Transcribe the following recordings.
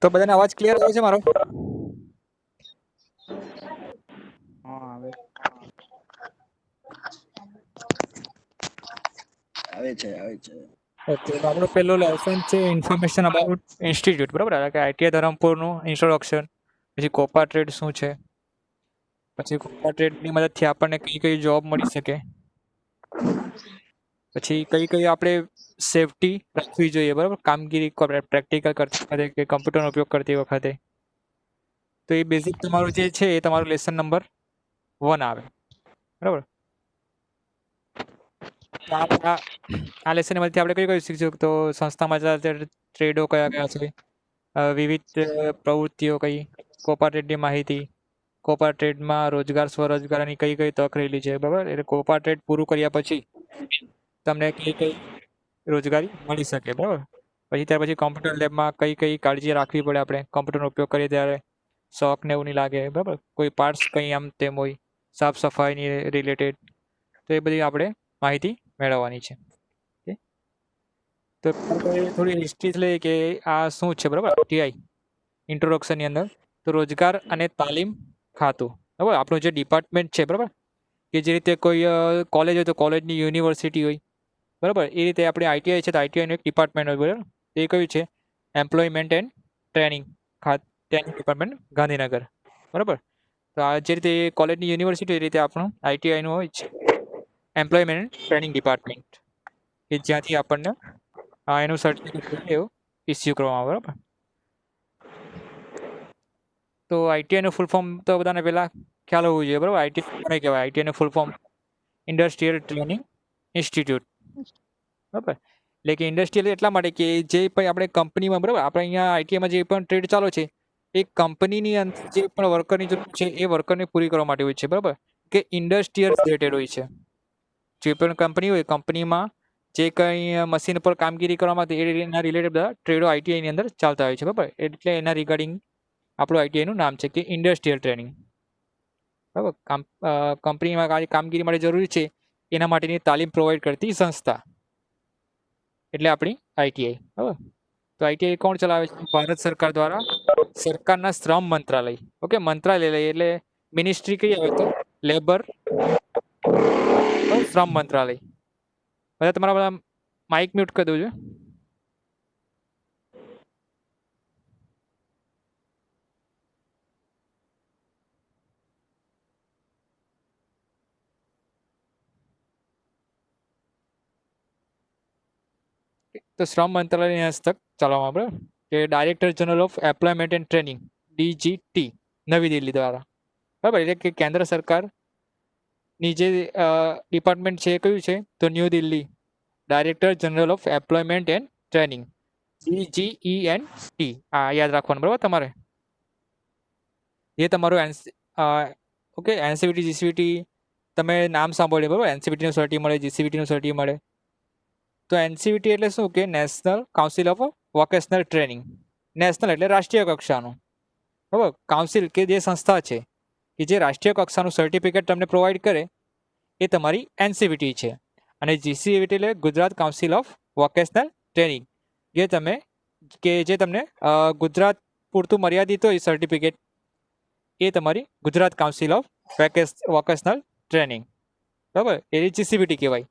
તો બધાને અવાજ ક્લિયર આવે છે મારો? હા આવે છે. ઓકે, તો આપણો પહેલો લેસન છે ઇન્ફોર્મેશન અબાઉટ ઇન્સ્ટિટ્યૂટ, બરાબર? કે આઈટીઆઈ ધરમપુરનું ઇન્ટ્રોડક્શન, પછી કોપા ટ્રેડ શું છે, પછી કોપા ટ્રેડની મદદથી આપણને કઈ કઈ જોબ મળી શકે, પછી કઈ કઈ આપણે સેફટી રાખવી જોઈએ, બરાબર? કામગીરી પ્રેક્ટિકલ કરતી વખતે કે કમ્પ્યુટરનો ઉપયોગ કરતી વખતે. તો એ બેઝિક તમારું જે છે એ તમારું લેસન નંબર 1 આવે, બરાબર? આ લેસનની મદદથી આપણે કઈ કઈ શીખીશું? તો સંસ્થામાં ચાલતા ટ્રેડો કયા કયા છે, વિવિધ પ્રવૃત્તિઓ કઈ, કોપા ટ્રેડની માહિતી, કોપા ટ્રેડમાં રોજગાર સ્વરોજગારની કઈ કઈ તક રહેલી છે, બરાબર? એટલે કોપા ટ્રેડ પૂરું કર્યા પછી તમને કઈ કઈ રોજગારી મળી શકે, બરાબર? પછી ત્યાર પછી કોમ્પ્યુટર લેબમાં કઈ કઈ કાળજી રાખવી પડે આપણે કોમ્પ્યુટરનો ઉપયોગ કરીએ ત્યારે, શોક ને એવું નહીં લાગે, બરાબર? કોઈ પાર્ટ્સ કંઈ આમ તેમ હોય, સાફ સફાઈની રિલેટેડ, તો એ બધી આપણે માહિતી મેળવવાની છે. તો થોડી હિસ્ટ્રી લઈએ કે આ શું છે, બરાબર? આઈટીઆઈ ઇન્ટ્રોડક્શનની અંદર તો રોજગાર અને તાલીમ ખાતું, બરાબર? આપણું જે ડિપાર્ટમેન્ટ છે, બરાબર, કે જે રીતે કોઈ કોલેજ હોય તો કોલેજની યુનિવર્સિટી હોય, બરાબર? એ રીતે આપણે આઈટીઆઈ છે તો આઈટીઆઈનું એક ડિપાર્ટમેન્ટ હોય, બરાબર? એ કયું છે? Employment and training training department, Gandhinagar, બરાબર? તો આ જે રીતે કોલેજની યુનિવર્સિટી એ રીતે આપણું આઈટીઆઈનું હોય છે એમ્પ્લોયમેન્ટ એન્ડ ટ્રેનિંગ ડિપાર્ટમેન્ટ, કે જ્યાંથી આપણને એનું સર્ટિફિકેટ એવું ઇસ્યુ કરવામાં આવે, બરાબર? તો આઈટીઆઈનું ફૂલ ફોર્મ તો બધાને પહેલાં ખ્યાલ હોવું જોઈએ, બરાબર? આઈટીઆઈ કોને કહેવાય? આઈટીઆઈનું full form industrial training institute, બરાબર? એટલે કે ઇન્ડસ્ટ્રીયલ એટલા માટે કે જે પણ આપણે કંપનીમાં, બરાબર, આપણે અહીંયા આઈટીઆઈમાં જે પણ ટ્રેડ ચાલુ છે એ કંપનીની અંદર જે પણ વર્કરની જરૂર છે એ વર્કરને પૂરી કરવા માટે હોય છે, બરાબર? કે ઇન્ડસ્ટ્રીયલ રિલેટેડ હોય છે. જે પણ કંપની હોય, કંપનીમાં જે કંઈ મશીન પર કામગીરી કરવામાં એના રિલેટેડ બધા ટ્રેડો આઈટીઆઈની અંદર ચાલતા હોય છે, બરાબર? એટલે એના રિગાર્ડિંગ આપણું આઈટીઆઈનું નામ છે કે ઇન્ડસ્ટ્રીયલ ટ્રેનિંગ, બરાબર? કંપનીમાં કામગીરી માટે જરૂરી છે એના માટેની તાલીમ પ્રોવાઈડ કરતી સંસ્થા એટલે આપણી આઈટીઆઈ, બરાબર? તો આઈટીઆઈ કોણ ચલાવે છે? ભારત સરકાર દ્વારા સરકારના શ્રમ મંત્રાલય, ઓકે, મંત્રાલય એટલે મિનિસ્ટ્રી કઈ આવે તો લેબર શ્રમ મંત્રાલય. બધા તમારા બધા માઇક મ્યુટ કરી દઉં છું. તો શ્રમ મંત્રાલયની હસ્તક ચાલવામાં, બરાબર? કે director general of employment and training, ડીજીટી, નવી દિલ્હી દ્વારા, બરાબર? એટલે કે કેન્દ્ર સરકારની જે ડિપાર્ટમેન્ટ છે એ કયું છે તો new Delhi, director general of employment and training, DGENT. આ યાદ રાખવાનું, બરાબર? તમારે જે તમારું ઓકે એનસીવીટી જીસીવીટી તમે નામ સાંભળ્યું, બરાબર? એનસીવીટીનું સર્ટી મળે, જીસીવીટીનું સર્ટી મળે. તો એનસીવીટી એટલે શું? કે national council of vocational training. National એટલે રાષ્ટ્રીય કક્ષાનું, બરાબર? કાઉન્સિલ કે જે સંસ્થા છે કે જે રાષ્ટ્રીય કક્ષાનું સર્ટિફિકેટ તમને પ્રોવાઈડ કરે એ તમારી એનસીવીટી છે. અને જીસીવીટી એટલે Gujarat council of vocational training, જે તમને ગુજરાત પૂરતું મર્યાદિત હોય સર્ટિફિકેટ, એ તમારી Gujarat council of vocational training, બરાબર? એ જીસીવીટી કહેવાય.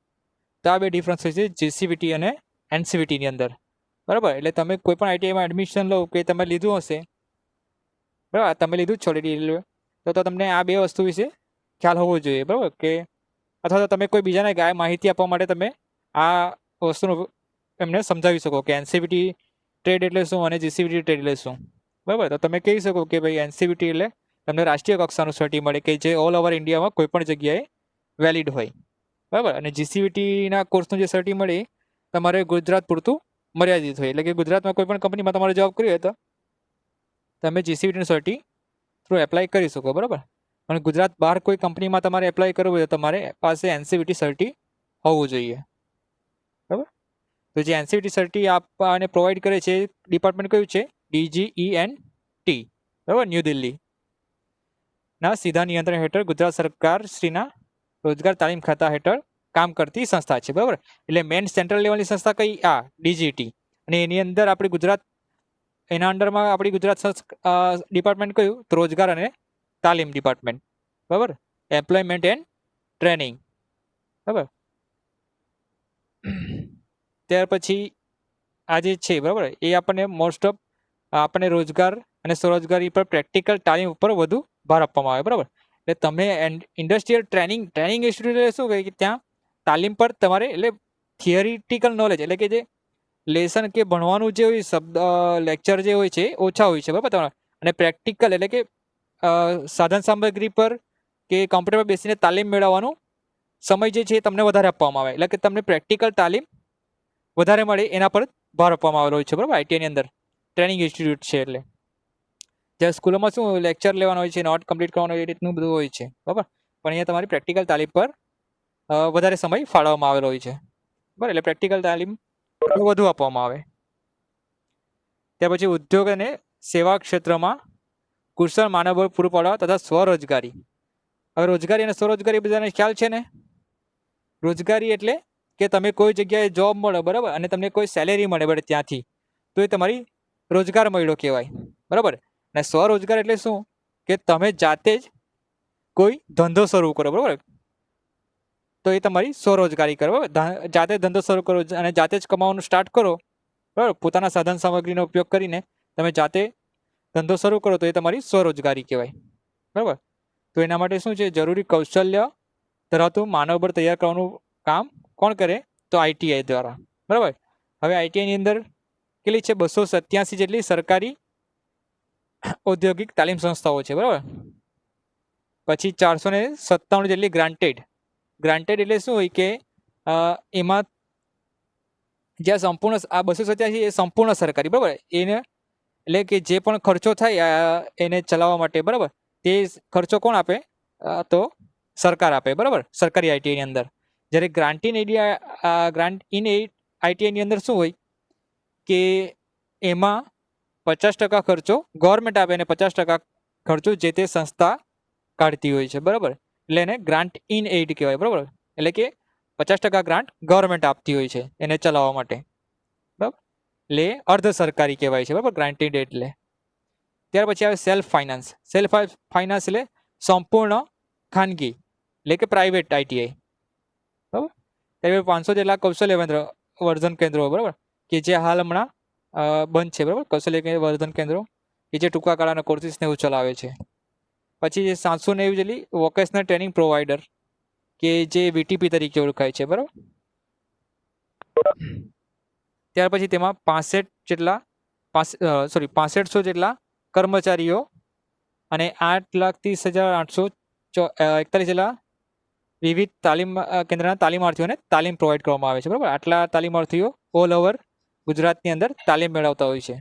તો આ બે ડિફરન્સ હોય છે જીસીવીટી અને એનસીવીટીની અંદર, બરાબર? એટલે તમે કોઈ પણ આઈટીઆઈમાં એડમિશન લો કે તમે લીધું હશે, બરાબર, તમે લીધું જ છો ઓલરેડી, તો તમને આ બે વસ્તુ વિશે ખ્યાલ હોવો જોઈએ, બરાબર? કે અથવા તો તમે કોઈ બીજાને આ માહિતી આપવા માટે તમે આ વસ્તુનું એમને સમજાવી શકો કે એનસીવીટી ટ્રેડ એટલે શું અને જીસીવીટી ટ્રેડ એટલે શું, બરાબર? તો તમે કહી શકો કે ભાઈ એનસીવીટી એટલે તમને રાષ્ટ્રીય કક્ષાનું સર્ટી મળે કે જે ઓલ ઓવર ઇન્ડિયામાં કોઈ પણ જગ્યાએ વેલિડ હોય, બરાબર? અને જીસીવીટીના કોર્સનું જે સર્ટી મળે તમારે ગુજરાત પૂરતું મર્યાદિત હોય, એટલે કે ગુજરાતમાં કોઈ પણ કંપનીમાં તમારે જોબ કરવી હોય તો તમે જીસીવીટીનું સર્ટી થ્રુ એપ્લાય કરી શકો, બરાબર? અને ગુજરાત બહાર કોઈ કંપનીમાં તમારે એપ્લાય કરવું હોય તો તમારે પાસે એનસીવીટી સર્ટી હોવું જોઈએ, બરાબર? તો જે એનસીવીટી સર્ટી આપવાને પ્રોવાઈડ કરે છે ડિપાર્ટમેન્ટ કયું છે? DGENT, બરાબર? ન્યૂ દિલ્હી ના સીધા નિયંત્રણ હેઠળ ગુજરાત સરકાર શ્રીના રોજગાર તાલીમ ખાતા હેઠળ કામ કરતી સંસ્થા છે, બરાબર? એટલે મેઇન સેન્ટ્રલ લેવલની સંસ્થા કઈ? આ ડીજીટી. અને એની અંદર આપણે ગુજરાત એના અંડરમાં આપણી ગુજરાત ડિપાર્ટમેન્ટ કયું? તો રોજગાર અને તાલીમ ડિપાર્ટમેન્ટ, બરાબર, એમ્પ્લોયમેન્ટ એન્ડ ટ્રેનિંગ, બરાબર. ત્યાર પછી આ જે છે, બરાબર, એ આપણને મોસ્ટ ઓફ આપણને રોજગાર અને સ્વરોજગારી પર પ્રેક્ટિકલ તાલીમ ઉપર વધુ ભાર આપવામાં આવે, બરાબર. એટલે તમે ઇન્ડસ્ટ્રીયલ ટ્રેનિંગ ઇન્સ્ટિટ્યૂટ શું કહે કે ત્યાં તાલીમ પર તમારે એટલે થિયરિટિકલ નોલેજ એટલે કે જે લેસન કે ભણવાનું જે હોય શબ્દ લેક્ચર જે હોય છે ઓછા હોય છે, બરાબર તમારે, અને પ્રેક્ટિકલ એટલે કે સાધન સામગ્રી પર કે કમ્પ્યુટર પર બેસીને તાલીમ મેળવવાનો સમય જે છે એ તમને વધારે આપવામાં આવે, એટલે કે તમને પ્રેક્ટિકલ તાલીમ વધારે મળે એના પર ભાર આપવામાં આવેલો હોય છે, બરાબર. આઈટીઆઈની અંદર ટ્રેનિંગ ઇન્સ્ટિટ્યૂટ છે એટલે જ્યાં સ્કૂલોમાં શું લેક્ચર લેવાનો હોય છે, નોટ કમ્પ્લીટ કરવાનો એ રીતનું બધું હોય છે, બરાબર. પણ અહીંયા તમારી પ્રેક્ટિકલ તાલીમ પર વધારે સમય ફાળવવામાં આવેલો હોય છે, બરાબર. એટલે પ્રેક્ટિકલ તાલીમ વધુ આપવામાં આવે. ત્યાર પછી ઉદ્યોગ અને સેવા ક્ષેત્રમાં કુશળ માનવબળ પૂરું પાડવા તથા સ્વરોજગારી. હવે રોજગારી અને સ્વરોજગારી બધાને ખ્યાલ છે ને? રોજગારી એટલે કે તમે કોઈ જગ્યાએ જોબ મળે, બરાબર, અને તમને કોઈ સેલેરી મળે બરાબર ત્યાંથી, તો એ તમારી રોજગાર મળ્યો કહેવાય, બરાબર. અને સ્વરોજગાર એટલે શું કે તમે જાતે જ કોઈ ધંધો શરૂ કરો, બરાબર, તો એ તમારી સ્વરોજગારી કરો, બરાબર. જાતે ધંધો શરૂ કરો અને જાતે જ કમાવાનું સ્ટાર્ટ કરો, બરાબર, પોતાના સાધન સામગ્રીનો ઉપયોગ કરીને તમે જાતે ધંધો શરૂ કરો તો એ તમારી સ્વરોજગારી કહેવાય, બરાબર. તો એના માટે શું છે? જરૂરી કૌશલ્ય ધરાવતું માનવબળ તૈયાર કરવાનું કામ કોણ કરે? તો આઈટીઆઈ દ્વારા, બરાબર. હવે આઈટીઆઈની અંદર કેટલી છે? 287 જેટલી સરકારી ઔદ્યોગિક તાલીમ સંસ્થાઓ છે, બરાબર. પછી 497 જેટલી ગ્રાન્ટેડ એટલે શું હોય કે એમાં જ્યાં સંપૂર્ણ આ 287 એ સંપૂર્ણ સરકારી, બરાબર, એને એટલે કે જે પણ ખર્ચો થાય એને ચલાવવા માટે, બરાબર, તે ખર્ચો કોણ આપે? તો સરકાર આપે, બરાબર, સરકારી આઈટીઆઈની અંદર. જ્યારે ગ્રાન્ટ ઇન આઈટીઆઈની અંદર શું હોય કે એમાં 50% ખર્ચો ગવર્મેન્ટ આપે અને 50% ખર્ચો જે તે સંસ્થા કાઢતી હોય છે, બરાબર. એટલે એને ગ્રાન્ટ ઇન એઇડ કહેવાય, બરાબર. એટલે કે 50% ગ્રાન્ટ ગવર્મેન્ટ આપતી હોય છે એને ચલાવવા માટે, બરાબર. એટલે અર્ધ સરકારી કહેવાય છે, બરાબર, ગ્રાન્ટ ઇન એઇડ એટલે. ત્યાર પછી આવે સેલ્ફ ફાઇનાન્સ એટલે સંપૂર્ણ ખાનગી એટલે કે પ્રાઇવેટ આઈટીઆઈ, બરાબર. ત્યારે 500 જેટલા કૌશલ્ય વર્ધન કેન્દ્રો, બરાબર, કે જે હાલ હમણાં બંધ છે, બરાબર, કૌશલ્ય વર્ધન કેન્દ્રો કે જે ટૂંકા ગાળાના કોર્સીસને એવું ચલાવે છે. પછી 790 જેટલી વોકેશનલ ટ્રેનિંગ પ્રોવાઈડર કે જે વીટીપી તરીકે ઓળખાય છે, બરાબર. ત્યાર પછી તેમાં 6500 જેટલા કર્મચારીઓ અને 8,30,841 જેટલા વિવિધ તાલીમ કેન્દ્રના તાલીમાર્થીઓને તાલીમ પ્રોવાઈડ કરવામાં આવે છે, બરાબર. આટલા તાલીમાર્થીઓ ઓલ ઓવર ગુજરાતની અંદર તાલીમ મેળવતા હોય છે.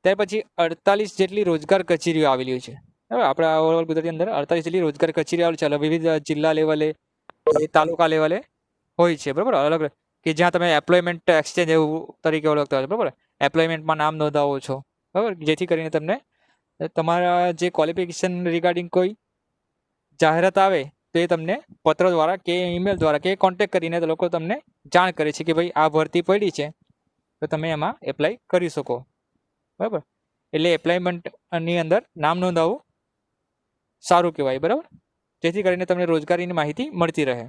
ત્યાર પછી 48 જેટલી રોજગાર કચેરીઓ આવેલી હોય છે, બરાબર. આપણા ઓલ ઓવર ગુજરાતની અંદર 48 જેટલી રોજગાર કચેરીઓ આવેલી છે, વિવિધ જિલ્લા લેવલે, તાલુકા લેવલે હોય છે, બરાબર, અલગ કે જ્યાં તમે એમ્પ્લોયમેન્ટ એક્સચેન્જ એવું તરીકે ઓળખતા હોય, બરાબર. એમ્પ્લોયમેન્ટમાં નામ નોંધાવો છો, બરાબર, જેથી કરીને તમને તમારા જે ક્વોલિફિકેશન રિગાર્ડિંગ કોઈ જાહેરાત આવે તો એ તમને પત્ર દ્વારા કે ઈમેલ દ્વારા કે કોન્ટેક્ટ કરીને તે લોકો તમને જાણ કરે છે કે ભાઈ આ ભરતી પડી છે તો તમે એમાં એપ્લાય કરી શકો, બરાબર. એટલે એપ્લાયમેન્ટની અંદર નામ નોંધાવવું સારું કહેવાય, બરાબર, જેથી કરીને તમને રોજગારીની માહિતી મળતી રહે.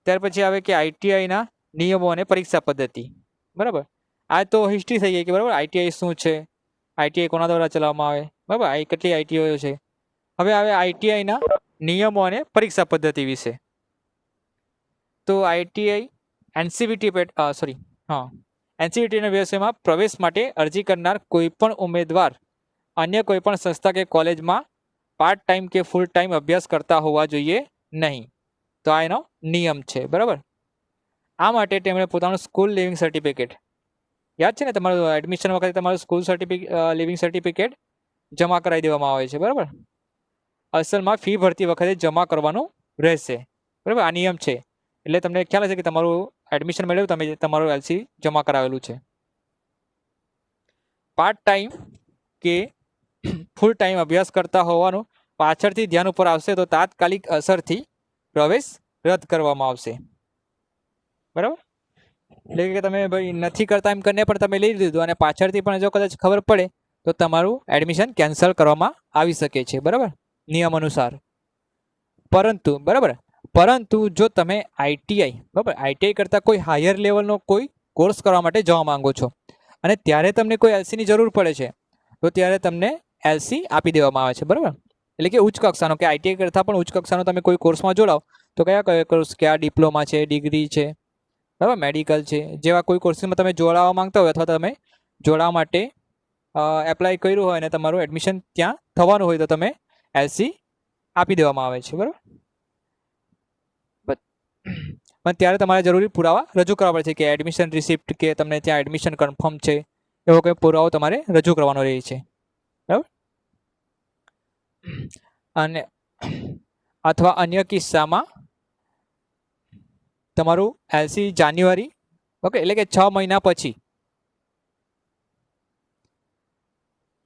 ત્યાર પછી આવે કે આઈટીઆઈના નિયમો અને પરીક્ષા પદ્ધતિ, બરાબર. આ તો હિસ્ટ્રી થઈ ગઈ કે બરાબર આઈટીઆઈ શું છે, આઈટીઆઈ કોના દ્વારા ચલાવવામાં આવે, બરાબર, કેટલી આઈટીઆઈઓ છે. હવે આવે આઈટીઆઈના નિયમો અને પરીક્ષા પદ્ધતિ વિશે. તો આઈટીઆઈ એનસીવીટીના વિષયમાં પ્રવેશ માટે અરજી કરનાર કોઈપણ ઉમેદવાર અન્ય કોઈપણ સંસ્થા કે કોલેજમાં પાર્ટ ટાઈમ કે ફૂલ ટાઈમ અભ્યાસ કરતા હોવા જોઈએ નહીં. તો આ એનો નિયમ છે, બરાબર. આ માટે તેમણે પોતાનું સ્કૂલ લિવિંગ સર્ટિફિકેટ, યાદ છે ને તમારું એડમિશન વખતે તમારું સ્કૂલ લિવિંગ સર્ટિફિકેટ જમા કરાવી દેવામાં આવે છે, બરાબર. અસલમાં ફી ભરતી વખતે જમા કરવાનું રહેશે, બરાબર. આ નિયમ છે એટલે તમને ખ્યાલ હશે કે તમારું એડમિશન મળ્યું તમે તમારું એલસી જમા કરાવેલું છે. પાર્ટ ટાઈમ કે ફૂલ ટાઈમ અભ્યાસ કરતા હોવાનું પાછળથી ધ્યાન ઉપર આવશે તો તાત્કાલિક અસરથી પ્રવેશ રદ કરવામાં આવશે. બરાબર. એટલે કે તમે ભાઈ નથી કરતા એમ કરીને પણ તમે લઈ લીધું અને પાછળથી પણ જો કદાચ ખબર પડે તો તમારું એડમિશન કેન્સલ કરવામાં આવી શકે છે, બરાબર, નિયમ અનુસાર. પરંતુ જો તમે આઈટીઆઈ, બરાબર, આઈટીઆઈ કરતાં કોઈ હાયર લેવલનો કોઈ કોર્સ કરવા માટે જવા માંગો છો અને ત્યારે તમને કોઈ એલસીની જરૂર પડે છે તો ત્યારે તમને એલસી આપી દેવામાં આવે છે, બરાબર. એટલે કે ઉચ્ચ કક્ષાનો, કે આઈટીઆઈ કરતાં પણ ઉચ્ચ કક્ષાનો તમે કોઈ કોર્સમાં જોડાઓ તો કયા કોર્સ, કે આ ડિપ્લોમા છે, ડિગ્રી છે, બરાબર, મેડિકલ છે, જેવા કોઈ કોર્સમાં તમે જોડાવા માંગતા હોય અથવા તમે જોડાવા માટે એપ્લાય કર્યું હોય અને તમારું એડમિશન ત્યાં થવાનું હોય તો તમે એલસી આપી દેવામાં આવે છે, બરાબર. પણ ત્યારે તમારે જરૂરી પુરાવા રજૂ કરવા પડે છે, કે એડમિશન રિસિપ્ટ, કે તમને ત્યાં એડમિશન કન્ફર્મ છે, એવો કોઈ પુરાવો તમારે રજૂ કરવાનો રહે છે, બરાબર. અને અથવા અન્ય કિસ્સામાં તમારું એલસી જાન્યુઆરી, ઓકે, એટલે કે 6 મહિના પછી,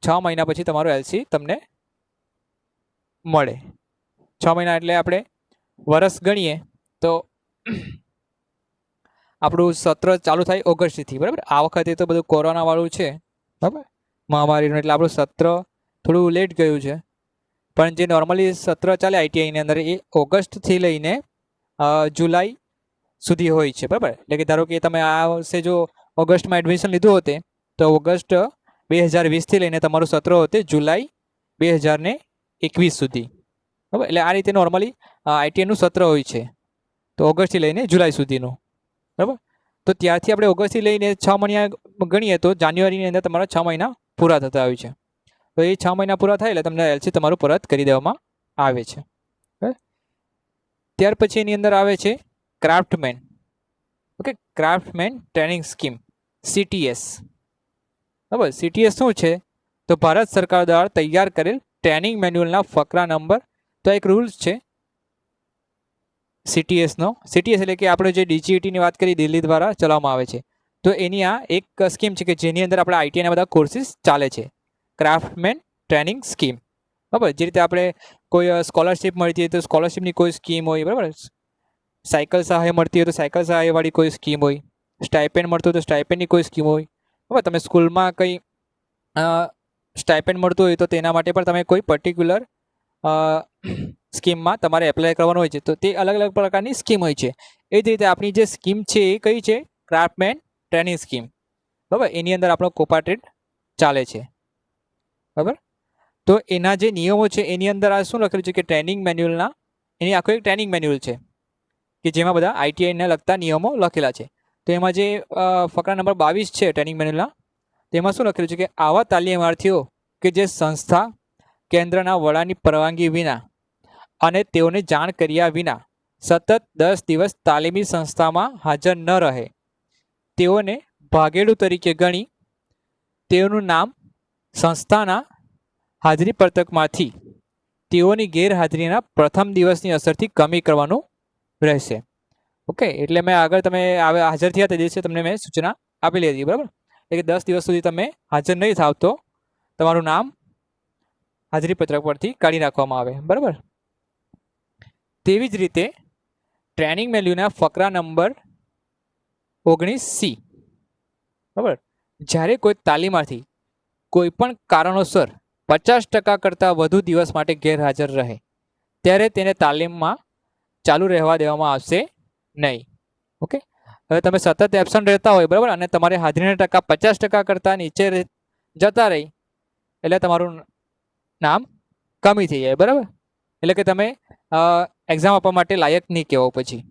6 મહિના પછી તમારું એલસી તમને મળે. 6 મહિના એટલે આપણે વર્ષ ગણીએ તો આપણું સત્ર ચાલુ થાય ઓગસ્ટથી, બરાબર. આ વખતે તો બધું કોરોના વાળું છે, બરાબર, મહામારીનું, એટલે આપણું સત્ર થોડું લેટ ગયું છે. પણ જે નોર્મલી સત્ર ચાલે આઈટીઆઈની અંદર એ ઓગસ્ટથી લઈને જુલાઈ સુધી હોય છે, બરાબર. એટલે કે ધારો કે તમે આ વર્ષે જો ઓગસ્ટમાં એડમિશન લીધું હોતે તો ઓગસ્ટ 2020થી લઈને તમારું સત્ર હોતે જુલાઈ 2021 સુધી, બરાબર. એટલે આ રીતે નોર્મલી આઈટીઆઈનું સત્ર હોય છે, તો ઓગસ્ટથી લઈને જુલાઈ સુધીનું, બરાબર. તો ત્યારથી આપણે ઓગસ્ટથી લઈને 6 મહિના ગણીએ તો જાન્યુઆરીની અંદર તમારા 6 મહિના પૂરા થતા હોય છે. તો એ 6 મહિના પૂરા થાય એટલે તમને એલસી તમારું પરત કરી દેવામાં આવે છે. ત્યાર પછી એની અંદર આવે છે ક્રાફ્ટમેન, ઓકે, ક્રાફ્ટમેન ટ્રેનિંગ સ્કીમ, સીટીએસ, બરાબર. સીટીએસ શું છે? તો ભારત સરકાર દ્વારા તૈયાર કરેલ ટ્રેનિંગ મેન્યુઅલના ફકરા નંબર, તો એક રૂલ્સ છે સીટીએસનો. સીટીએસ એટલે કે આપણે જે ડીજીઈટીની વાત કરી, દિલ્હી દ્વારા ચલાવવામાં આવે છે, તો એની આ એક સ્કીમ છે કે જેની અંદર આપણે આઈટીઆઈના બધા કોર્સિસ ચાલે છે. ક્રાફ્ટમેન ટ્રેનિંગ સ્કીમ, બરાબર. જે રીતે આપણે કોઈ સ્કોલરશિપ મળતી હોય તો સ્કોલરશિપની કોઈ સ્કીમ હોય, બરાબર. સાયકલ સહાય મળતી હોય તો સાયકલ સહાયવાળી કોઈ સ્કીમ હોય, સ્ટાઇપેન્ડ મળતું હોય તો સ્ટાઇપેન્ડની કોઈ સ્કીમ હોય, બરાબર. તમે સ્કૂલમાં કંઈ સ્ટાઇપેન્ડ મળતું હોય તો તેના માટે પણ તમે કોઈ પર્ટિક્યુલર સ્કીમમાં તમારે એપ્લાય કરવાનું હોય છે, તો તે અલગ અલગ પ્રકારની સ્કીમ હોય છે. એ જ રીતે આપણી જે સ્કીમ છે એ કઈ છે? ક્રાફ્ટમેન ટ્રેનિંગ સ્કીમ, બરાબર. એની અંદર આપણો કોપાર્ટેડ ચાલે છે, બરાબર. તો એના જે નિયમો છે એની અંદર આ શું લખેલું છે કે ટ્રેનિંગ મેન્યુઅલના, એની આખો એક ટ્રેનિંગ મેન્યુઅલ છે કે જેમાં બધા આઈટીઆઈને લગતા નિયમો લખેલા છે. તો એમાં જે ફકરા નંબર 22 છે ટ્રેનિંગ મેન્યુઅલના, તેમાં શું લખેલું છે કે આવા તાલીમાર્થીઓ કે જે સંસ્થા કેન્દ્રના વડાની પરવાનગી વિના અને તેઓને જાણ કર્યા વિના સતત 10 દિવસ તાલીમી સંસ્થામાં હાજર ન રહે, તેઓને ભાગેડુ તરીકે ગણી તેઓનું નામ સંસ્થાના હાજરી પત્રકમાંથી તેઓની ગેરહાજરીના પ્રથમ દિવસની અસરથી કમી કરવાનું રહેશે. ઓકે, એટલે મેં આગળ તમે હાજર થયા તે દિવસે તમને મેં સૂચના આપેલી હતી, બરાબર. એટલે કે 10 દિવસ સુધી તમે હાજર નહીં થાવ તો તમારું નામ હાજરી પત્રક પરથી કાઢી નાખવામાં આવે, બરાબર. તેવી જ રીતે ટ્રેનિંગ મેન્યુના ફકરા નંબર 19C, બરાબર. જ્યારે કોઈ તાલીમાર્થી કોઈ પણ કારણોસર 50% કરતાં વધુ દિવસ માટે ગેરહાજર રહે ત્યારે તેને તાલીમમાં ચાલુ રહેવા દેવામાં આવશે નહીં. ઓકે, હવે તમે સતત એબસન્ટ રહેતા હોય, બરાબર, અને તમારી હાજરીના ટકા 50% કરતાં નીચે જતા રહી એટલે તમારું નામ કમી થઈ જાય, બરાબર. એટલે કે તમે એક્ઝામ આપવા માટે લાયક નહીં કહેવો, પછી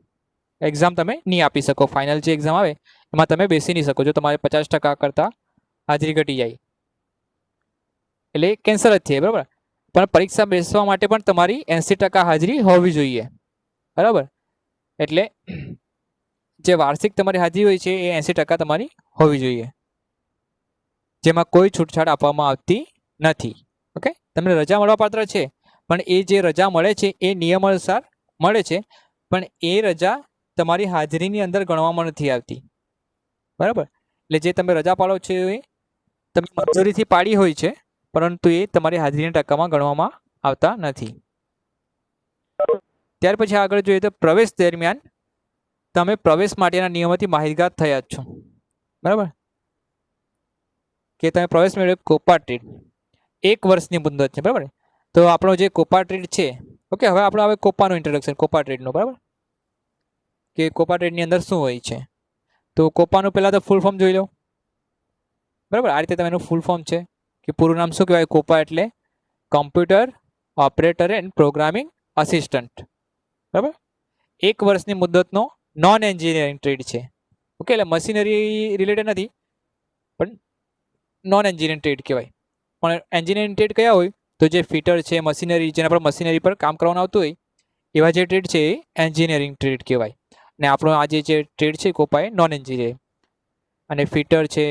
એક્ઝામ તમે નહીં આપી શકો. ફાઇનલ જે એક્ઝામ આવે એમાં તમે બેસી નહીં શકો જો તમારે 50% કરતાં હાજરી ઘટી જાય, એટલે કેન્સલ જ થાય, બરાબર. પણ પરીક્ષા બેસવા માટે પણ તમારી 80% હાજરી હોવી જોઈએ, બરાબર. એટલે જે વાર્ષિક તમારી હાજરી હોય છે એ 80% તમારી હોવી જોઈએ, જેમાં કોઈ છૂટછાટ આપવામાં આવતી નથી. ઓકે, તમને રજા મળવાપાત્ર છે પણ એ જે રજા મળે છે એ નિયમ અનુસાર મળે છે, પણ એ રજા તમારી હાજરીની અંદર ગણવામાં નથી આવતી, બરાબર. એટલે જે તમે રજા પાડો છો એ તમે મંજૂરીથી પાડી હોય છે પરંતુ એ તમારી હાજરીના ટકામાં ગણવામાં આવતા નથી. ત્યાર પછી આગળ જોઈએ તો પ્રવેશ દરમિયાન તમે પ્રવેશ માટેના નિયમોથી માહિતગાર થયા જ છો, બરાબર, કે તમે પ્રવેશ મેળવ્યો કોપા ટ્રેડ 1 વર્ષની મુદત છે, બરાબર. તો આપણો જે કોપા ટ્રેડ છે, ઓકે, હવે આપણે હવે કોપાનું ઇન્ટ્રોડક્શન, કોપા ટ્રેડનું, બરાબર, કે કોપા ટ્રેડની અંદર શું હોય છે. તો કોપાનું પહેલાં તો ફૂલ ફોર્મ જોઈ લો, બરાબર. આ રીતે તમે એનું ફૂલ ફોર્મ છે કે પૂરું નામ શું કહેવાય. કોપા એટલે computer operator and programming assistant, બરાબર. 1 વર્ષની મુદતનો નોન એન્જિનિયરિંગ ટ્રેડ છે, ઓકે. એટલે મશીનરી રિલેટેડ નથી, પણ નોન એન્જિનિયરિંગ ટ્રેડ કહેવાય. પણ એન્જિનિયરિંગ ટ્રેડ કયા હોય, તો જે ફિટર છે, મશીનરી, જેના પર મશીનરી પર કામ કરવાનું આવતું હોય, એવા જે ટ્રેડ છે એ એન્જિનિયરિંગ ટ્રેડ કહેવાય. અને આપણો આ જે ટ્રેડ છે કોપા એ નોન એન્જિનિયરિંગ. અને ફિટર છે,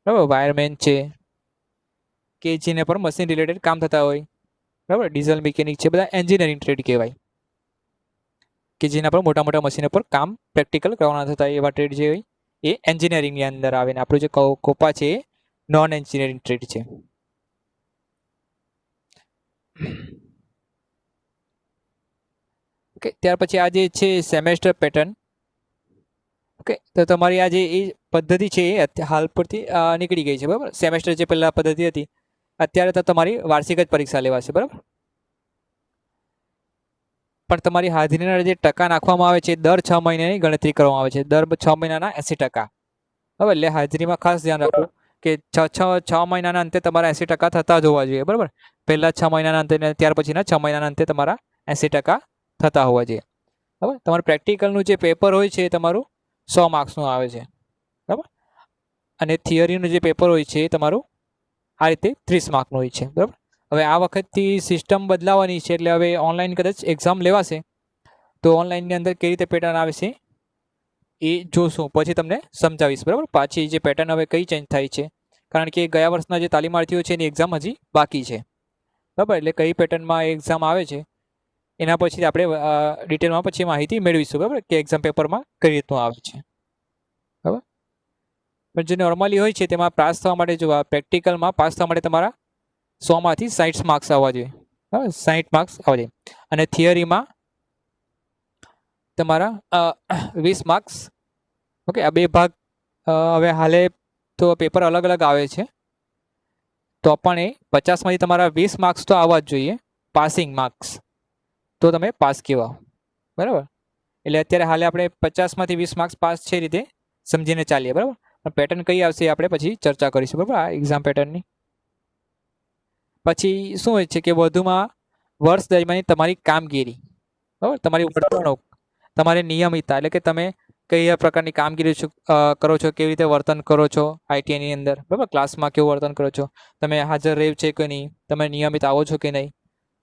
બરાબર, વાયરમેન છે, કે જેને પર મશીન રિલેટેડ કામ થતા હોય, બરાબર, ડીઝલ મિકેનિક છે, બધા એન્જિનિયરિંગ ટ્રેડ કહેવાય, કે જેના પર મોટા મોટા મશીનો પર કામ પ્રેક્ટિકલ કરવાના થતા હોય એવા ટ્રેડ જે હોય એ એન્જિનિયરિંગની અંદર આવે. ને આપણું જે કોપા છે એ નોન એન્જિનિયરિંગ ટ્રેડ છે. ઓકે, ત્યાર પછી આ જે છે સેમેસ્ટર પેટર્ન, ઓકે. તો તમારી આ જે એ પદ્ધતિ છે એ હાલ પરથી નીકળી ગઈ છે, બરાબર. સેમેસ્ટર જે પહેલાં પદ્ધતિ હતી, અત્યારે તો તમારી વાર્ષિક જ પરીક્ષા લેવાશે, બરાબર. પણ તમારી હાજરીના જે ટકા નાખવામાં આવે છે દર 6 મહિનાની ગણતરી કરવામાં આવે છે, દર 6 મહિનાના 80%, બરાબર. એટલે હાજરીમાં ખાસ ધ્યાન રાખો કે 6 મહિનાના અંતે તમારા 80% થતા જ હોવા જોઈએ, બરાબર. પહેલા 6 મહિનાના અંતે ને ત્યાર પછીના 6 મહિનાના અંતે તમારા 80% થતા હોવા જોઈએ, બરાબર. તમારું પ્રેક્ટિકલનું જે પેપર હોય છે એ તમારું 100 માર્ક્સનું આવે છે, બરાબર. અને થિયરીનું જે પેપર હોય છે એ તમારું આ રીતે 30 માર્કનું હોય છે, બરાબર. હવે આ વખતથી સિસ્ટમ બદલાવાની છે, એટલે હવે ઓનલાઈન કદાચ એક્ઝામ લેવાશે, તો ઓનલાઈનની અંદર કેવી રીતે પેટર્ન આવે છે એ જોશું, પછી તમને સમજાવીશ, બરાબર. પાછી જે પેટર્ન હવે કઈ ચેન્જ થાય છે, કારણ કે ગયા વર્ષના જે તાલીમાર્થીઓ છે એની એક્ઝામ હજી બાકી છે, બરાબર. એટલે કઈ પેટર્નમાં એક્ઝામ આવે છે એના પછી આપણે ડિટેલમાં પછી માહિતી મેળવીશું, બરાબર, કે એક્ઝામ પેપરમાં કઈ રીતનું આવે છે, બરાબર. પણ જે નોર્મલી હોય છે તેમાં પાસ થવા માટે, જો પ્રેક્ટિકલમાં પાસ થવા માટે તમારા 100માંથી 60 માર્ક્સ આવવા જોઈએ, બરાબર, 60 માર્ક્સ આવવા જોઈએ. અને થિયરીમાં તમારા 20 માર્ક્સ, ઓકે. આ બે ભાગ હવે હાલે તો પેપર અલગ અલગ આવે છે, તો પણ એ 50માંથી તમારા 20 માર્ક્સ તો આવવા જ જોઈએ, પાસિંગ માર્ક્સ, તો તમે પાસ કહેવાઓ, બરાબર. એટલે અત્યારે હાલે આપણે 50માંથી 20 માર્ક્સ પાસ છે રીતે સમજીને ચાલીએ, બરાબર. પણ પેટર્ન કઈ આવશે આપણે પછી ચર્ચા કરીશું, બરાબર, આ એક્ઝામ પેટર્નની. પછી શું હોય છે કે વધુમાં વર્ષ દરમિયાન તમારી કામગીરી, બરાબર, તમારી વર્તણૂક, તમારી નિયમિતતા, એટલે કે તમે કયા પ્રકારની કામગીરી કરો છો, કેવી રીતે વર્તન કરો છો આઈટીઆઈની અંદર, બરાબર, ક્લાસમાં કેવું વર્તન કરો છો, તમે હાજર રહો છે કે નહીં, તમે નિયમિત આવો છો કે નહીં,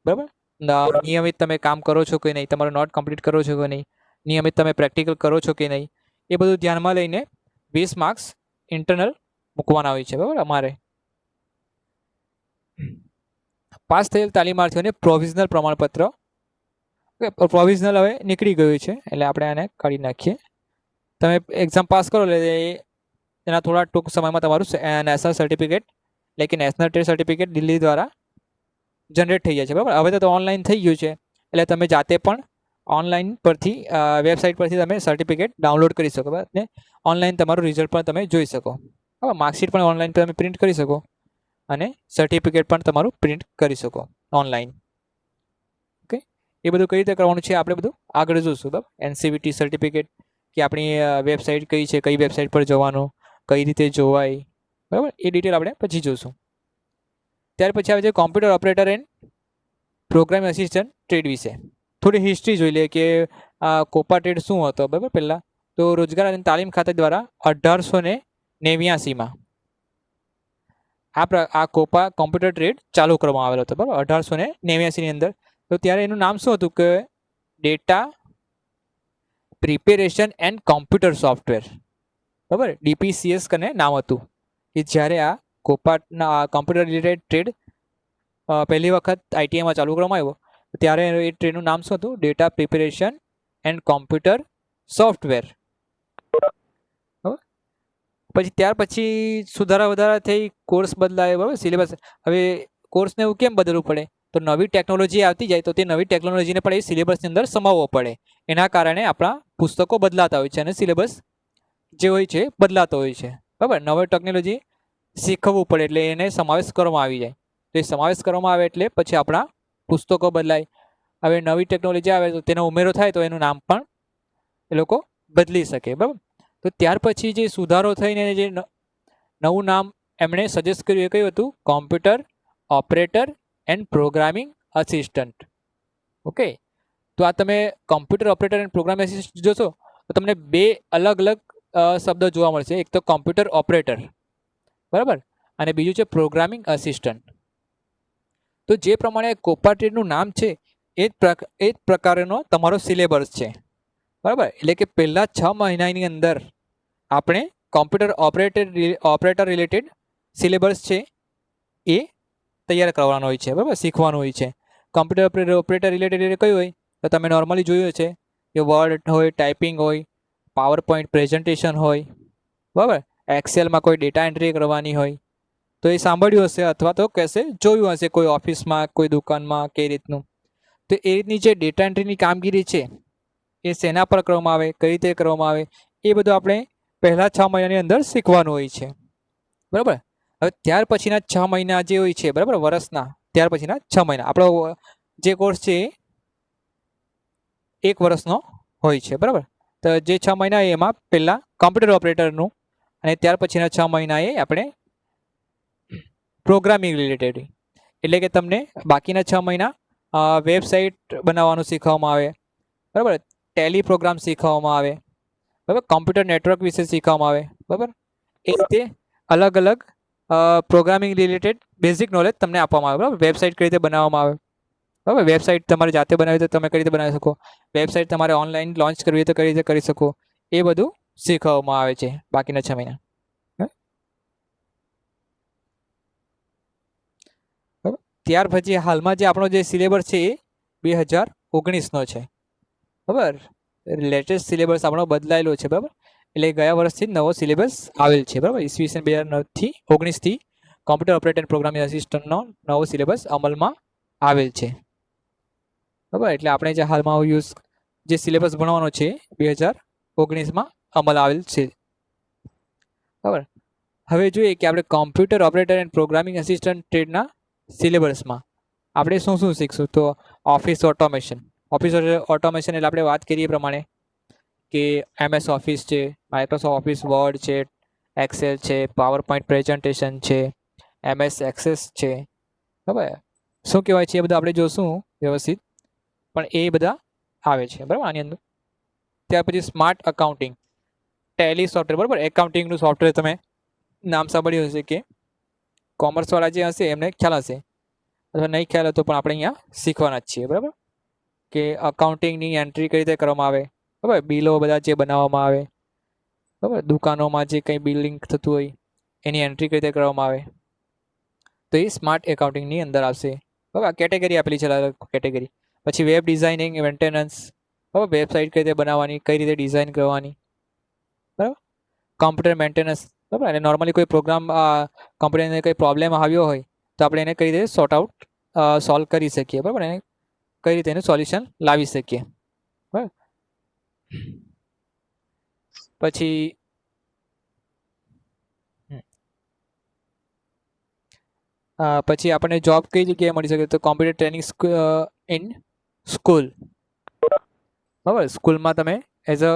બરાબર, નિયમિત તમે કામ કરો છો કે નહીં, તમારો નોટ કમ્પ્લીટ કરો છો કે નહીં, નિયમિત તમે પ્રેક્ટિકલ કરો છો કે નહીં, એ બધું ધ્યાનમાં લઈને 20 માર્ક્સ ઇન્ટરનલ મૂકવાના હોય છે, બરાબર. અમારે પાસ થયેલ તાલીમાર્થીઓને પ્રોવિઝનલ પ્રમાણપત્ર, પ્રોવિઝનલ હવે નીકળી ગયું છે એટલે આપણે આને કાઢી નાખીએ. તમે એક્ઝામ પાસ કરો એટલે એના થોડા ટૂંક સમયમાં તમારું નેશનલ સર્ટિફિકેટ, એટલે કે નેશનલ ટ્રેડ સર્ટિફિકેટ દિલ્હી દ્વારા જનરેટ થઈ જાય છે, બરાબર. હવે તો ઓનલાઈન થઈ ગયું છે, એટલે તમે જાતે પણ ઓનલાઈન પરથી વેબસાઇટ પરથી તમે સર્ટિફિકેટ ડાઉનલોડ કરી શકો, બરાબર. ને ઓનલાઈન તમારું રિઝલ્ટ પણ તમે જોઈ શકો, બરાબર. માર્કશીટ પણ ઓનલાઈન તમે પ્રિન્ટ કરી શકો અને સર્ટિફિકેટ પણ તમારું પ્રિન્ટ કરી શકો ઓનલાઈન, ઓકે. એ બધું કઈ રીતે કરવાનું છે આપણે બધું આગળ જોઈશું, બરાબર. એનસીવીટી સર્ટિફિકેટ, કે આપણી વેબસાઇટ કઈ છે, કઈ વેબસાઇટ પર જવાનું, કઈ રીતે જોવાય, બરાબર, એ ડિટેલ આપણે પછી જોઈશું. ત્યાર પછી આવે છે computer operator and programming assistant trade વિશે થોડી હિસ્ટ્રી જોઈ લઈએ કે આ કોપા ટ્રેડ શું હતો, બરાબર. પહેલાં તો રોજગાર અને તાલીમ ખાતા દ્વારા 1889માં આ કોપા કોમ્પ્યુટર ટ્રેડ ચાલુ કરવામાં આવેલો હતો, બરાબર, 1889ની અંદર. તો ત્યારે એનું નામ શું હતું કે data preparation and computer software, બરાબર, DPCS કને નામ હતું. કે જ્યારે આ કોપાના કોમ્પ્યુટર રિલેટેડ ટ્રેડ પહેલી વખત આઈટીઆઈમાં ચાલુ કરવામાં આવ્યો ત્યારે એ ટ્રેડનું નામ શું હતું, data preparation and computer software. પછી ત્યાર પછી સુધારા વધારા થઈ, કોર્સ બદલાય, બરાબર, સિલેબસ. હવે કોર્સને એવું કેમ બદલવું પડે, તો નવી ટેકનોલોજી આવતી જાય તો તે નવી ટેકનોલોજીને પણ એ સિલેબસની અંદર સમાવવો પડે. એના કારણે આપણા પુસ્તકો બદલાતા હોય છે અને સિલેબસ જે હોય છે બદલાતો હોય છે. બરાબર, નવી ટેકનોલોજી શીખવવું પડે એટલે એને સમાવેશ કરવામાં આવી જાય. તો એ સમાવેશ કરવામાં આવે એટલે પછી આપણા પુસ્તકો બદલાય. હવે નવી ટેકનોલોજી આવે તો તેનો ઉમેરો થાય તો એનું નામ પણ એ લોકો બદલી શકે. બરાબર, તો ત્યાર પછી જે સુધારો થઈને જે નવું નામ એમણે સજેસ્ટ કર્યું એ કયું હતું? Computer operator and programming assistant. Okay, તો આ તમે computer operator and programming assistant જોશો તો તમને બે અલગ અલગ શબ્દો જોવા મળશે. એક તો કોમ્પ્યુટર ઓપરેટર, બરાબર, અને બીજું છે પ્રોગ્રામિંગ અસિસ્ટન્ટ. તો જે પ્રમાણે કોપાર્ટેટનું નામ છે એ જ પ્રકારનો તમારો સિલેબસ છે. બરાબર, એટલે કે પહેલા 6 મહિનાની અંદર આપણે કોમ્પ્યુટર ઓપરેટર રિલેટેડ સિલેબસ છે એ તૈયાર કરવાનો હોય છે. બરાબર, શીખવાનું હોય છે. કોમ્પ્યુટર ઓપરેટર રિલેટેડ કયું હોય તો તમે નોર્મલી જોયું છે કે વર્ડ હોય, ટાઈપિંગ હોય, પાવર પોઈન્ટ પ્રેઝન્ટેશન હોય, બરાબર, એક્સેલમાં કોઈ ડેટા એન્ટ્રી કરવાની હોય તો એ સાંભળ્યું હશે અથવા તો કહેશે જોયું હશે કોઈ ઓફિસમાં, કોઈ દુકાનમાં કઈ રીતનું. તો એ રીતની જે ડેટા એન્ટ્રીની કામગીરી છે એ શેના પર કરવામાં આવે, કઈ રીતે કરવામાં આવે, એ બધું આપણે પહેલા 6 મહિનાની અંદર શીખવાનું હોય છે. બરાબર, હવે ત્યાર પછીના 6 મહિના જે હોય છે, બરાબર, વર્ષના ત્યાર પછીના 6 મહિના આપણો જે કોર્સ છે એ 1 વર્ષનો હોય છે. બરાબર, તો જે 6 મહિના એમાં પહેલાં કોમ્પ્યુટર ઓપરેટરનું અને ત્યાર પછીના 6 મહિના એ આપણે પ્રોગ્રામિંગ રિલેટેડ, એટલે કે તમને બાકીના 6 મહિના વેબસાઇટ બનાવવાનું શીખવવામાં આવે. બરાબર, ટેલી પ્રોગ્રામ શીખવવામાં આવે. બરાબર, કોમ્પ્યુટર નેટવર્ક વિશે શીખવવામાં આવે. બરાબર, એ રીતે અલગ અલગ પ્રોગ્રામિંગ રિલેટેડ બેઝિક નોલેજ તમને આપવામાં આવે. બરાબર, વેબસાઇટ કઈ રીતે બનાવવામાં આવે. બરાબર, વેબસાઇટ તમારે જાતે બનાવી તો તમે કઈ રીતે બનાવી શકો, વેબસાઇટ તમારે ઓનલાઈન લોન્ચ કરવી હોય તો કઈ રીતે કરી શકો, એ બધું શીખવવામાં આવે છે બાકીના 6 મહિના. ત્યાર પછી હાલમાં જે આપણો જે સિલેબસ છે એ 2019નો છે. બરાબર, લેટેસ્ટ સિલેબસ આપણો બદલાયેલો છે. બરાબર, એટલે ગયા વર્ષથી નવો સિલેબસ આવેલ છે. બરાબર, ઈસવીસન 2019થી કોમ્પ્યુટર ઓપરેટર એન્ડ પ્રોગ્રામિંગ અસિસ્ટન્ટનો નવો સિલેબસ અમલમાં આવેલ છે. બરાબર, એટલે આપણે જે હાલમાં જે સિલેબસ ભણવાનો છે 2019માં અમલ આવેલ છે. બરાબર, હવે જોઈએ કે આપણે computer operator and programming assistant ટ્રેડના સિલેબસમાં આપણે શું શું શીખશું? તો ઓફિસ ઓટોમેશન. ઓફિસ ઓટોમેશન એટલે આપણે વાત કરીએ પ્રમાણે કે MS ઓફિસ છે, માઇક્રોસોફ્ટ ઓફિસ વર્ડ છે, એક્સેલ છે, પાવર પોઈન્ટ પ્રેઝન્ટેશન છે, MS એક્સેસ છે. બરાબર, શું કહેવાય છે એ બધું આપણે જોશું વ્યવસ્થિત, પણ એ બધા આવે છે. બરાબર, આની અંદર ત્યાર પછી સ્માર્ટ અકાઉન્ટિંગ, ટેલી સોફ્ટવેર. બરાબર, એકાઉન્ટિંગનું સોફ્ટવેર તમે નામ સાંભળ્યું હશે કે કોમર્સવાળા જે હશે એમને ખ્યાલ હશે, અથવા નહીં ખ્યાલ હતો પણ આપણે અહીંયા શીખવાના જ છીએ. બરાબર, કે અકાઉન્ટિંગની એન્ટ્રી કઈ રીતે કરવામાં આવે. બરાબર, બિલો બધા જે બનાવવામાં આવે. બરાબર, દુકાનોમાં જે કંઈ બિલિંગ થતું હોય એની એન્ટ્રી કઈ રીતે કરવામાં આવે તો એ સ્માર્ટ એકાઉન્ટિંગની અંદર આવશે. બરાબર, કેટેગરી આપેલી છે, અલગ કેટેગરી. પછી વેબ ડિઝાઇનિંગ, મેન્ટેનન્સ. બરાબર, વેબસાઇટ કઈ રીતે બનાવવાની, કઈ રીતે ડિઝાઇન કરવાની. બરાબર, કોમ્પ્યુટર મેન્ટેનન્સ. બરાબર, અને નોર્મલી કોઈ પ્રોગ્રામ કમ્પ્યુટરને કંઈ પ્રોબ્લેમ આવ્યો હોય તો આપણે એને કઈ રીતે સોલ્વ કરી શકીએ. બરાબર, એને કઈ રીતે એનું સોલ્યુશન લાવી શકીએ. બરાબર, પછી આપણને જોબ કઈ જગ્યાએ મળી શકે તો કોમ્પ્યુટર ટ્રેનિંગ ઇન સ્કૂલ. બરાબર, સ્કૂલમાં તમે એઝ અ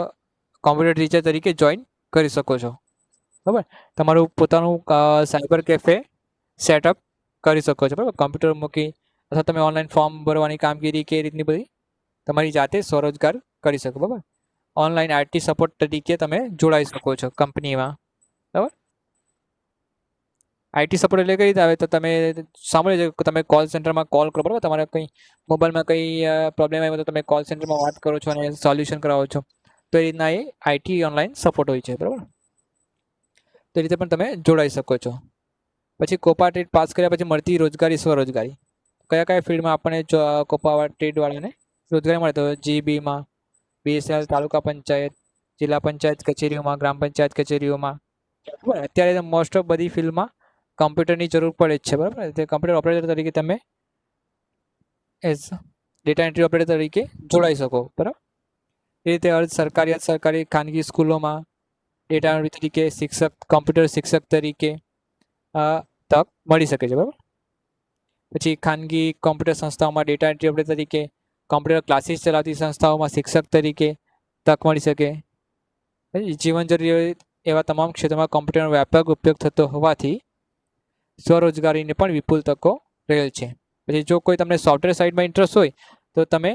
કોમ્પ્યુટર ટીચર તરીકે જોઈન કરી શકો છો. બરાબર, તમારું પોતાનું સાયબર કેફે સેટઅપ કરી શકો છો. બરાબર, કોમ્પ્યુટર મૂકી અથવા તમે ઓનલાઈન ફોર્મ ભરવાની કામગીરી કે રીતની બધી તમારી જાતે સ્વરોજગાર કરી શકો. બરાબર, ઓનલાઈન IT સપોર્ટ તરીકે તમે જોડાઈ શકો છો કંપનીમાં. બરાબર, IT સપોર્ટ એટલે કઈ રીતે આવે તો તમે સાંભળ્યું છે કે તમે કોલ સેન્ટરમાં કોલ કરો. બરાબર, તમારે કંઈ મોબાઈલમાં કંઈ પ્રોબ્લેમ આવ્યો તો તમે કોલ સેન્ટરમાં વાત કરો છો અને સોલ્યુશન કરાવો છો. તો એ રીતના એ IT ઓનલાઈન સપોર્ટ હોય છે. બરાબર, તો એ રીતે પણ તમે જોડાઈ શકો છો. પછી કોપા ટ્રેડ પાસ કર્યા પછી મળતી રોજગારી, સ્વરોજગારી. કયા કયા ફિલ્ડમાં આપણને કોપા ટ્રેડવાળાને રોજગારી મળે તો GBમાં, BSNL, તાલુકા પંચાયત, જિલ્લા પંચાયત કચેરીઓમાં, ગ્રામ પંચાયત કચેરીઓમાં. બરાબર, અત્યારે મોસ્ટ ઓફ બધી ફિલ્ડમાં કમ્પ્યુટરની જરૂર પડે જ છે. બરાબર, તે કમ્પ્યુટર ઓપરેટર તરીકે તમે એઝ ડેટા એન્ટ્રી ઓપરેટર તરીકે જોડાઈ શકો. બરાબર, એ રીતે અર્ધ સરકારી ખાનગી સ્કૂલોમાં ડેટા એન્ટ્રી તરીકે શિક્ષક, કોમ્પ્યુટર શિક્ષક તરીકે તક મળી શકે છે. બરાબર, પછી ખાનગી કોમ્પ્યુટર સંસ્થાઓમાં ડેટા એન્ટ્રી ઓપરેટર તરીકે, કોમ્પ્યુટર ક્લાસીસ ચલાવતી સંસ્થાઓમાં શિક્ષક તરીકે તક મળી શકે. જીવન જરૂરી એવા તમામ ક્ષેત્રોમાં કોમ્પ્યુટરનો વ્યાપક ઉપયોગ થતો હોવાથી સ્વરોજગારીને પણ વિપુલ તકો રહેલ છે. પછી જો કોઈ તમને સોફ્ટવેર સાઇડમાં ઇન્ટરેસ્ટ હોય તો તમે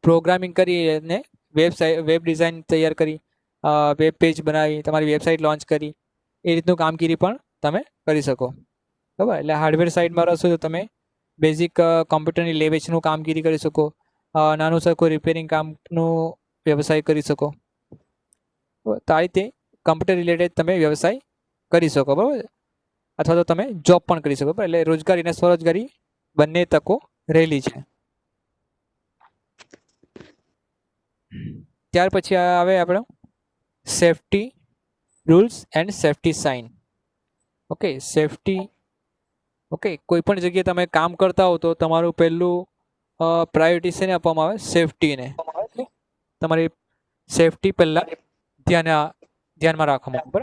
પ્રોગ્રામિંગ કરી અને વેબ ડિઝાઇન તૈયાર કરી, વેબ પેજ બનાવી, તમારી વેબસાઇટ લોન્ચ કરી, એ રીતનું કામગીરી પણ તમે કરી શકો. બરાબર, એટલે હાર્ડવેર સાઇડમાં રહેશો તો તમે બેઝિક કોમ્પ્યુટરની લેવેચનું કામગીરી કરી શકો, નાનું સરખું રિપેરિંગ કામનું વ્યવસાય કરી શકો. તો આ રીતે કમ્પ્યુટર રિલેટેડ તમે વ્યવસાય કરી શકો. બરાબર, અથવા તો તમે જોબ પણ કરી શકો. એટલે રોજગારી અને સ્વરોજગારી બંને તકો રહેલી છે. ત્યાર પછી આવે આપણો safety rules and safety sign. Okay, safety. Okay, કોઈ પણ જગ્યાએ તમે કામ કરતા હો તો તમારું પહેલું પ્રાયોરિટી શેને આપવામાં આવે? સેફટીને. તમારી સેફટી પહેલાં ધ્યાનમાં રાખવામાં આવે. બરાબર,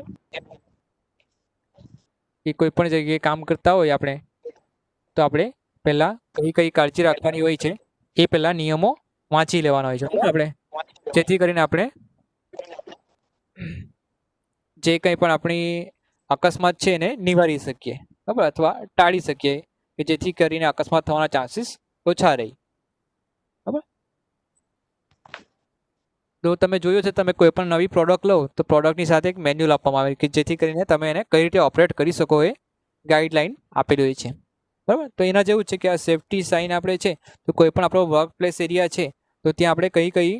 કે કોઈ પણ જગ્યાએ કામ કરતા હોય આપણે તો આપણે પહેલાં કઈ કાળજી રાખવાની હોય છે એ પહેલાં નિયમો વાંચી લેવાના હોય છે આપણે, જેથી કરીને આપણે જે કંઈ પણ આપણી અકસ્માત છે એને નિવારી શકીએ. બરાબર, અથવા ટાળી શકીએ, કે જેથી કરીને અકસ્માત થવાના ચાન્સીસ ઓછા રહે. બરાબર, તો તમે જોયું છે, તમે કોઈ પણ નવી પ્રોડક્ટ લો તો પ્રોડક્ટની સાથે એક મેન્યુઅલ આપવામાં આવે કે જેથી કરીને તમે એને કઈ રીતે ઓપરેટ કરી શકો એ ગાઈડલાઈન આપેલી હોય છે. બરાબર, તો એના જેવું છે કે આ સેફટી સાઇન આપણે છે તો કોઈ પણ આપણો વર્ક પ્લેસ એરિયા છે તો ત્યાં આપણે કઈ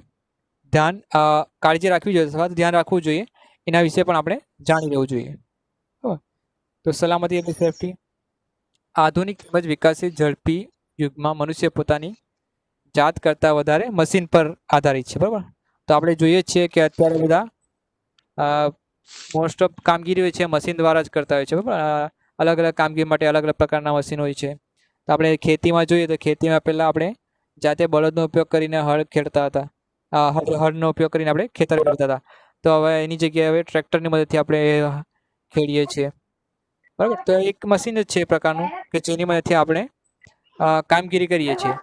કાળજી રાખવી જોઈએ અથવા ધ્યાન રાખવું જોઈએ એના વિશે પણ આપણે જાણી લેવું જોઈએ. બરાબર, તો સલામતી એટલે સેફટી. આધુનિક તેમજ વિકસિત ઝડપી યુગમાં મનુષ્ય પોતાની જાત કરતાં વધારે મશીન પર આધારિત છે. બરાબર, તો આપણે જોઈએ છીએ કે અત્યારે બધા મોસ્ટ ઓફ કામગીરી હોય છે મશીન દ્વારા જ કરતા હોય છે. બરાબર, અલગ અલગ કામગીરી માટે અલગ અલગ પ્રકારના મશીન હોય છે. તો આપણે ખેતીમાં જોઈએ તો ખેતીમાં પહેલાં આપણે જાતે બળદનો ઉપયોગ કરીને હળ ખેડતા હતા, હળનો ઉપયોગ કરીને આપણે ખેતર ખેડતા હતા. તો હવે એની જગ્યાએ હવે ટ્રેક્ટરની મદદથી આપણે ખેડીએ છીએ. બરાબર, તો એક મશીન જ છે એ પ્રકારનું કે જેની મદદથી આપણે કામગીરી કરીએ છીએ.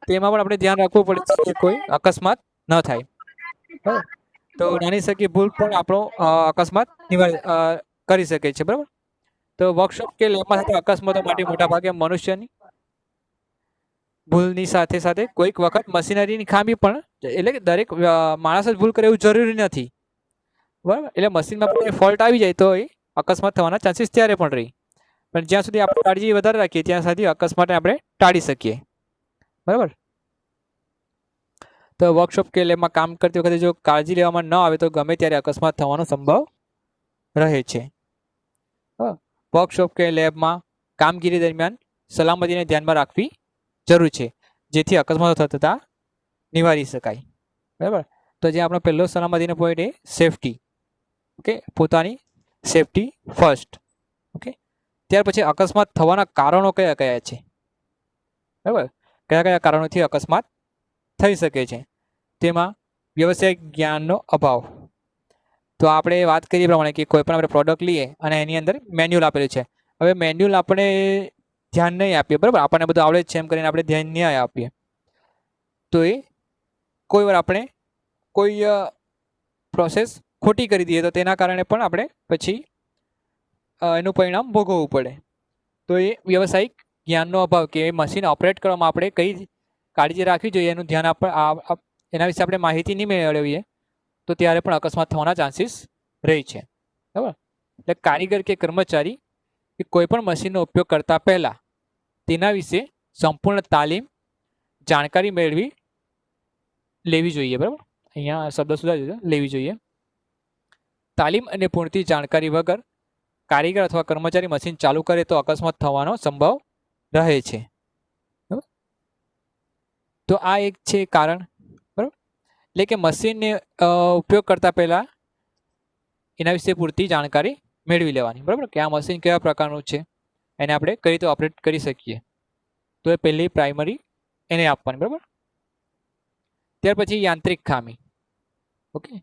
તેમાં પણ આપણે ધ્યાન રાખવું પડે કે કોઈ અકસ્માત ન થાય. બરાબર, તો નાની સકી ભૂલ પણ આપણો અકસ્માત કરી શકે છે. બરાબર, તો વર્કશોપ કે લેબમાં થતા અકસ્માતો માટે મોટાભાગે મનુષ્યની ભૂલની સાથે સાથે કોઈક વખત મશીનરીની ખામી પણ, એટલે કે દરેક માણસ જ ભૂલ કરે એવું જરૂરી નથી. બરાબર, એટલે મશીનમાં પણ ફોલ્ટ આવી જાય તો એ અકસ્માત થવાના ચાન્સીસ ત્યારે પણ રહી, પણ જ્યાં સુધી આપણે કાળજી વધારે રાખીએ ત્યાં સુધી અકસ્માતને આપણે ટાળી શકીએ. બરાબર, તો વર્કશોપ કે લેબમાં કામ કરતી વખતે જો કાળજી લેવામાં ન આવે તો ગમે ત્યારે અકસ્માત થવાનો સંભવ રહે છે. વર્કશોપ કે લેબમાં કામગીરી દરમિયાન સલામતીને ધ્યાનમાં રાખવી જરૂર છે જેથી અકસ્માતો થતા નિવારી શકાય. બરાબર, તો જે આપણો પહેલો સલામતીનો પોઈન્ટ એ સેફટી. ઓકે, પોતાની સેફટી ફર્સ્ટ. ઓકે, ત્યાર પછી અકસ્માત થવાના કારણો કયા કયા છે? બરાબર, કયા કયા કારણોથી અકસ્માત થઈ શકે છે? તેમાં વ્યવસાયિક જ્ઞાનનો અભાવ. તો આપણે વાત કરીએ પ્રમાણે કે કોઈ પણ આપણે પ્રોડક્ટ લઈએ અને એની અંદર મેન્યુઅલ આપેલું છે. હવે મેન્યુઅલ આપણે ધ્યાન નહીં આપીએ, બરાબર, આપણને બધું આવડે જ છે એમ કરીને આપણે ધ્યાન નહીં આપીએ તો એ કોઈ વાર આપણે કોઈ પ્રોસેસ ખોટી કરી દઈએ તો તેના કારણે પણ આપણે પછી એનું પરિણામ ભોગવવું પડે. તો એ વ્યવસાયિક જ્ઞાનનો અભાવ કે મશીન ઓપરેટ કરવામાં આપણે કઈ કાળજી રાખવી જોઈએ એનું ધ્યાન એના વિશે આપણે માહિતી નહીં મેળવીએ તો ત્યારે પણ અકસ્માત થવાના ચાન્સીસ રહે છે. બરાબર, એટલે કારીગર કે કર્મચારી કે કોઈ પણ મશીનનો ઉપયોગ કરતા પહેલાં તેના વિશે સંપૂર્ણ તાલીમ, જાણકારી લેવી જોઈએ. બરાબર, અહીંયા શબ્દ સુધારી લેવી જોઈએ. તાલીમ અને પૂરતી જાણકારી વગર કારીગર અથવા કર્મચારી મશીન ચાલુ કરે તો અકસ્માત થવાનો સંભવ રહે છે. તો આ એક છે કારણ. બરાબર, એટલે કે મશીનને ઉપયોગ કરતા પહેલા એના વિશે પૂરતી જાણકારી મેળવી લેવાની. બરાબર, કે આ મશીન કેવા પ્રકારનું છે એને આપણે કઈ રીતે ઓપરેટ કરી શકીએ. તો એ પહેલી પ્રાઇમરી એને આપવાની, બરાબર. ત્યાર પછી યાંત્રિક ખામી. ઓકે,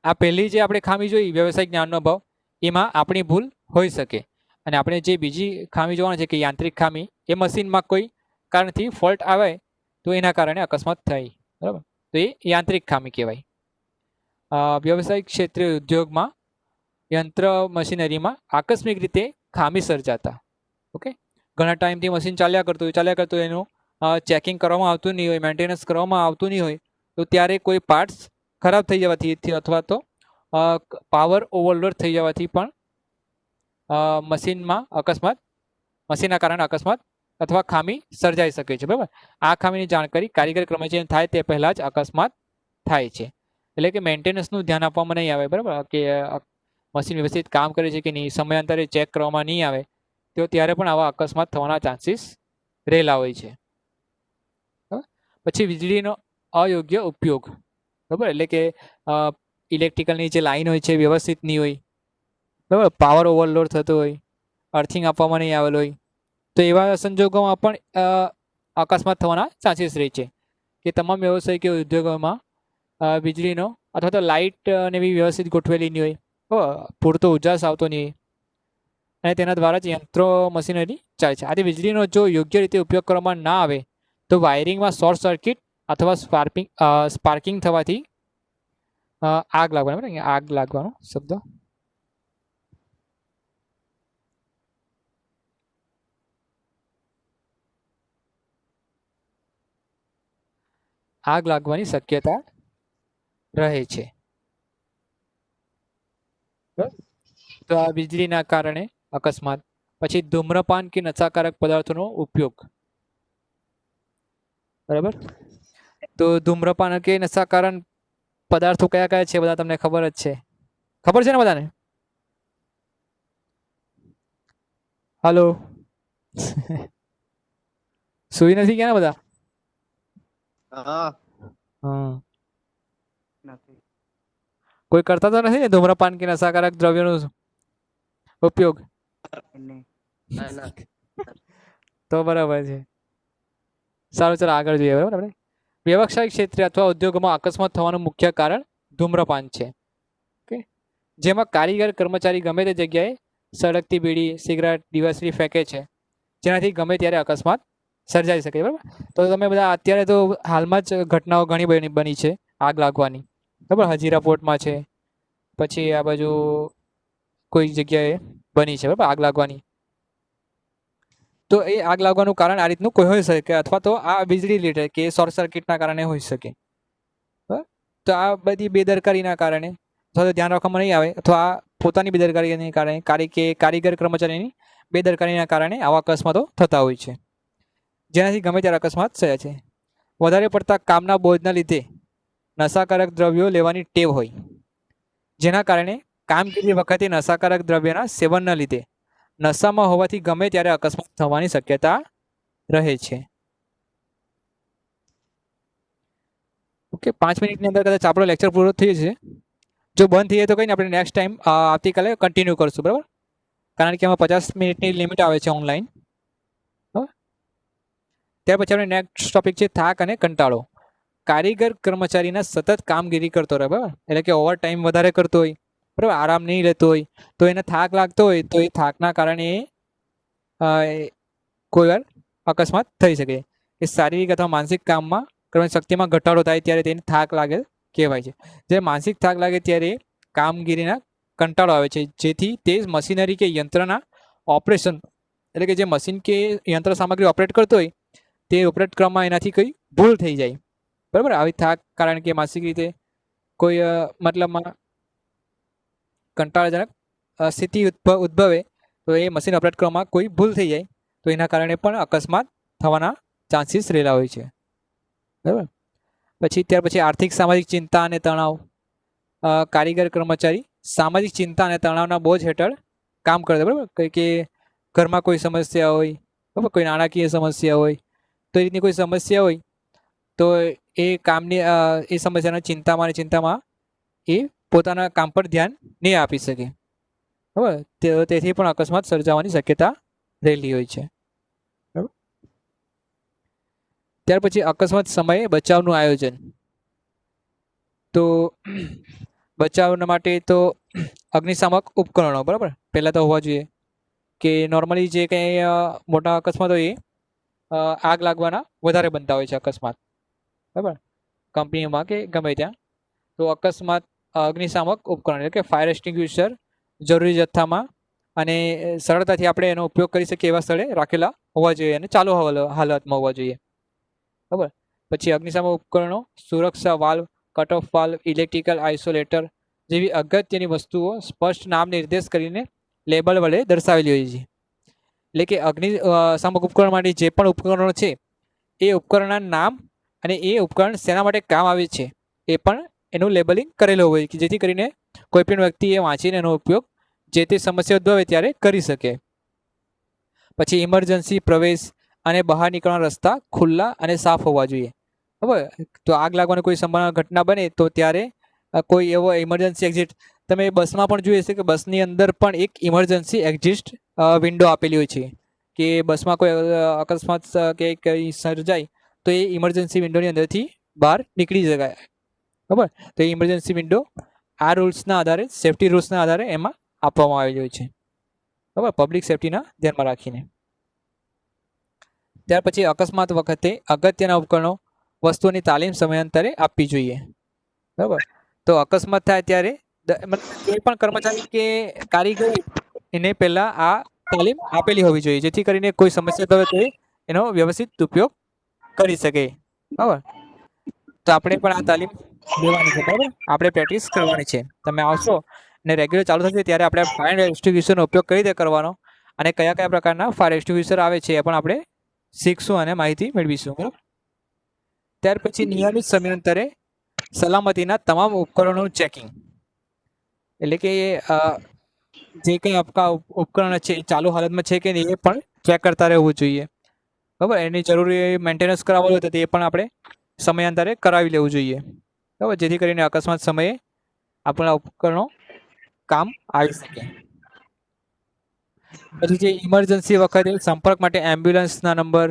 આ પહેલી જે આપણે ખામી જોઈ વ્યવસાયિક જ્ઞાનનો અભાવ, એમાં આપણી ભૂલ હોઈ શકે. અને આપણે જે બીજી ખામી જોવાની છે કે યાંત્રિક ખામી, એ મશીનમાં કોઈ કારણથી ફોલ્ટ આવે તો એના કારણે અકસ્માત થાય, બરાબર. તો એ યાંત્રિક ખામી કહેવાય. વ્યવસાયિક ક્ષેત્રે ઉદ્યોગમાં યંત્ર મશીનરીમાં આકસ્મિક રીતે ખામી સર્જાતા. ઓકે, ઘણા ટાઈમથી મશીન ચાલ્યા કરતું એનું ચેકિંગ કરવામાં આવતું નહીં હોય, મેન્ટેનન્સ કરવામાં આવતું નહીં હોય, તો ત્યારે કોઈ પાર્ટ્સ ખરાબ થઈ જવાથી અથવા તો પાવર ઓવરલોડ થઈ જવાથી પણ મશીનના કારણે અકસ્માત અથવા ખામી સર્જાઈ શકે છે, બરાબર. આ ખામીની જાણકારી કારીગર કર્મચારીને થાય તે પહેલાં જ અકસ્માત થાય છે. એટલે કે મેન્ટેનન્સનું ધ્યાન આપવામાં નહીં આવે, બરાબર, કે મશીન વ્યવસ્થિત કામ કરે છે કે નહીં, સમયાંતરે ચેક કરવામાં નહીં આવે, તો ત્યારે પણ આવા અકસ્માત થવાના ચાન્સીસ રહેલા હોય છે. પછી વીજળીનો અયોગ્ય ઉપયોગ, બરાબર, એટલે કે ઇલેક્ટ્રિકલની જે લાઈન હોય છે વ્યવસ્થિત નહીં હોય, બરાબર, પાવર ઓવરલોડ થતો હોય, અર્થિંગ આપવામાં નહીં આવેલ હોય, તો એવા સંજોગોમાં પણ અકસ્માત થવાના ચાન્સીસ રહે છે. કે તમામ વ્યવસાયિક ઉદ્યોગોમાં વીજળીનો અથવા તો લાઇટ ને બી વ્યવસ્થિત ગોઠવેલી નહીં હોય, પૂરતો ઉજાસ આવતો નહીં હોય, અને તેના દ્વારા જ યંત્રો મશીનરી ચાલે છે. આથી વીજળીનો જો યોગ્ય રીતે ઉપયોગ કરવામાં ના આવે તો વાયરિંગમાં શોર્ટ સર્કિટ અથવા સ્પાર્કિંગ થવાથી આગ લાગવાનો, આગ લાગવાનો શબ્દ આગ લાગવાની શક્યતા રહે છે. તો આ વીજળીના કારણે અકસ્માત. પછી ધૂમ્રપાન કે નશાકારક પદાર્થોનો ઉપયોગ, બરાબર. તો ધૂમ્રપાન કે નશાકારક પદાર્થો કયા કયા છે બધા તમને ખબર જ છે, ખબર છે ને બધાને? હાલો, સુઈ નથી ગયા ને બધા? કોઈ કરતા તો નથી ને ધૂમ્રપાન કે નશાકારક દ્રવ્યોનો ઉપયોગ? તો બરાબર છે. સારું, ચાલો આગળ જોઈએ, બરાબર. આપણે વ્યવસાયિક ક્ષેત્રે અથવા ઉદ્યોગોમાં અકસ્માત થવાનું મુખ્ય કારણ ધૂમ્રપાન છે. ઓકે, જેમાં કારીગર કર્મચારી ગમે તે જગ્યાએ સળગતી બીડી, સિગરેટ, દિવાસળી ફેંકે છે, જેનાથી ગમે ત્યારે અકસ્માત સર્જાઈ શકે, બરાબર. તો તમે બધા અત્યારે તો હાલમાં જ ઘટનાઓ ઘણી બની છે આગ લાગવાની, બરાબર. હજીરા પોર્ટમાં છે, પછી આ બાજુ કોઈ જગ્યાએ બની છે, બરાબર, આગ લાગવાની. તો એ આગ લાગવાનું કારણ આ રીતનું કોઈ હોઈ શકે, અથવા તો આ વીજળી રિલેટેડ કે શોર્ટ સર્કિટના કારણે હોઈ શકે. તો આ બધી બેદરકારીના કારણે અથવા તો ધ્યાન રાખવામાં નહીં આવે, અથવા પોતાની બેદરકારીને કારણે કારીગર કર્મચારીની બેદરકારીના કારણે આવા અકસ્માતો થતા હોય છે, જેનાથી ગમે ત્યારે અકસ્માત થયા છે. વધારે પડતા કામના બોજના લીધે નશાકારક દ્રવ્યો લેવાની ટેવ હોય, જેના કારણે કામગીરી વખતે નશાકારક દ્રવ્યના સેવનના લીધે નશામાં હોવાથી ગમે ત્યારે અકસ્માત થવાની શક્યતા રહે છે. ઓકે, 5 મિનિટની અંદર કદાચ આપણો લેક્ચર પૂરો થઈ જશે. જો બંધ થઈ જાય તો કંઈ નહીં, આપણે નેક્સ્ટ ટાઈમ આવતીકાલે કન્ટિન્યુ કરશું, બરાબર, કારણ કે આમાં 50 મિનિટની લિમિટ આવે છે ઓનલાઈન. ત્યાર પછી આપણે નેક્સ્ટ ટોપિક છે થાક અને કંટાળો. કારીગર કર્મચારીના સતત કામગીરી કરતો રહે, બરાબર, એટલે કે ઓવર ટાઈમ વધારે કરતો હોય, બરાબર, આરામ નહીં લેતો હોય, તો એને થાક લાગતો હોય, તો એ થાકના કારણે કોઈ વાર અકસ્માત થઈ શકે. એ શારીરિક અથવા માનસિક કામમાં કરવાની શક્તિમાં ઘટાડો થાય ત્યારે તેને થાક લાગે કહેવાય છે. જે માનસિક થાક લાગે ત્યારે કામગીરીના કંટાળો આવે છે, જેથી તે મશીનરી કે યંત્રના ઓપરેશન, એટલે કે જે મશીન કે યંત્ર સામગ્રી ઓપરેટ કરતો હોય તે ઓપરેટ ક્રમમાં એનાથી કંઈ ભૂલ થઈ જાય, બરાબર. આવી થાક કારણ કે માનસિક રીતે કોઈ મતલબમાં કંટાળાજનક સ્થિતિ ઉદ્ભવે તો એ મશીન ઓપરેટ કરવામાં કોઈ ભૂલ થઈ જાય તો એના કારણે પણ અકસ્માત થવાના ચાન્સીસ રહેલા હોય છે, બરાબર. ત્યાર પછી આર્થિક સામાજિક ચિંતા અને તણાવ. કારીગર કર્મચારી સામાજિક ચિંતા અને તણાવના બોજ હેઠળ કામ કરે, બરાબર. કે ઘરમાં કોઈ સમસ્યા હોય, બરાબર, કોઈ નાણાકીય સમસ્યા હોય, તો એ રીતની કોઈ સમસ્યા હોય તો એ કામની એ સમસ્યાના ચિંતામાં એ પોતાના કામ પર ધ્યાન નહીં આપી શકે, બરાબર. તેથી પણ અકસ્માત સર્જાવાની શક્યતા રહેલી હોય છે, બરાબર. ત્યાર પછી અકસ્માત સમયે બચાવનું આયોજન. તો બચાવના માટે તો અગ્નિશામક ઉપકરણો બરાબર પહેલાં તો હોવા જોઈએ, કે નોર્મલી જે કંઈ મોટા અકસ્માત હોય એ આગ લાગવાના વધારે બનતા હોય છે અકસ્માત, બરાબર, કંપનીઓમાં કે ગમે ત્યાં. તો અકસ્માત અગ્નિશામક ઉપકરણ એટલે કે ફાયર એક્સટિંગ્વિશર જરૂરી જથ્થામાં અને સરળતાથી આપણે એનો ઉપયોગ કરી શકીએ એવા સ્થળે રાખેલા હોવા જોઈએ અને ચાલુ હાલતમાં હોવા જોઈએ, બરાબર. પછી અગ્નિશામક ઉપકરણો સુરક્ષા valve, cut off valve, electrical isolator જેવી અગત્યની વસ્તુઓ સ્પષ્ટ નામ નિર્દેશ કરીને લેબલ વડે દર્શાવેલી હોય છે. એટલે કે અગ્નિશામક ઉપકરણ માટે જે પણ ઉપકરણો છે એ ઉપકરણના નામ અને એ ઉપકરણ શેના માટે કામ આવે છે એ પણ એનું લેબલિંગ કરેલું હોય, કે જેથી કરીને કોઈ પણ વ્યક્તિ એ વાંચીને એનો ઉપયોગ જે તે સમસ્યા ઉદ્ભવે ત્યારે કરી શકે. પછી ઇમરજન્સી પ્રવેશ અને બહાર નીકળવાના રસ્તા ખુલ્લા અને સાફ હોવા જોઈએ, બરાબર. તો આગ લાગવાની કોઈ સંભાવના ઘટના બને તો ત્યારે કોઈ એવો ઇમરજન્સી એક્ઝિટ, તમે બસમાં પણ જોઈ હશે કે બસની અંદર પણ એક ઇમરજન્સી એક્ઝિટ વિન્ડો આપેલી હોય છે, કે બસમાં કોઈ અકસ્માત કે કંઈ સર્જાય તો એ ઇમરજન્સી વિન્ડોની અંદરથી બહાર નીકળી શકાય, બરાબર. તો એ ઇમરજન્સી વિન્ડો આ રૂલ્સના આધારે, સેફ્ટી રૂલ્સના આધારે એમાં આપવામાં આવેલી હોય છે, બરાબર, પબ્લિક સેફ્ટીના ધ્યાનમાં રાખીને. ત્યાર પછી અકસ્માત વખતે અગત્યના ઉપકરણો વસ્તુઓની તાલીમ સમયાંતરે આપવી જોઈએ, બરાબર. તો અકસ્માત થાય ત્યારે કોઈ પણ કર્મચારી કે કારીગર એને પહેલાં આ તાલીમ આપેલી હોવી જોઈએ, જેથી કરીને કોઈ સમસ્યા થવે તો એનો વ્યવસ્થિત ઉપયોગ કરી શકે, બરાબર. તો આપણે પણ આ તાલીમ લેવાની છે, બરાબર, આપણે પ્રેક્ટિસ કરવાની છે. તમે આવશો ને રેગ્યુલર ચાલુ થશે ત્યારે આપણે ફાયર એક્સટિંગ્વિશરનો ઉપયોગ કઈ રીતે કરવાનો અને કયા કયા પ્રકારના ફાયર એક્સટિંગ્વિશર આવે છે એ પણ આપણે શીખશું અને માહિતી મેળવીશું, બરાબર. ત્યાર પછી નિયમિત સમયાંતરે સલામતીના તમામ ઉપકરણોનું ચેકિંગ, એટલે કે જે કંઈ આપણા ઉપકરણ છે એ ચાલુ હાલતમાં છે કે નહીં એ પણ ચેક કરતા રહેવું જોઈએ, બરાબર. એની જરૂરી મેન્ટેનન્સ કરાવવું હોય તો તે પણ આપણે સમયાંતરે કરાવી લેવું જોઈએ, બરાબર, જેથી કરીને અકસ્માત સમયે આપણા ઉપકરણો કામ આવી શકે. પછી જે ઇમરજન્સી વખતે સંપર્ક માટે એમ્બ્યુલન્સના નંબર,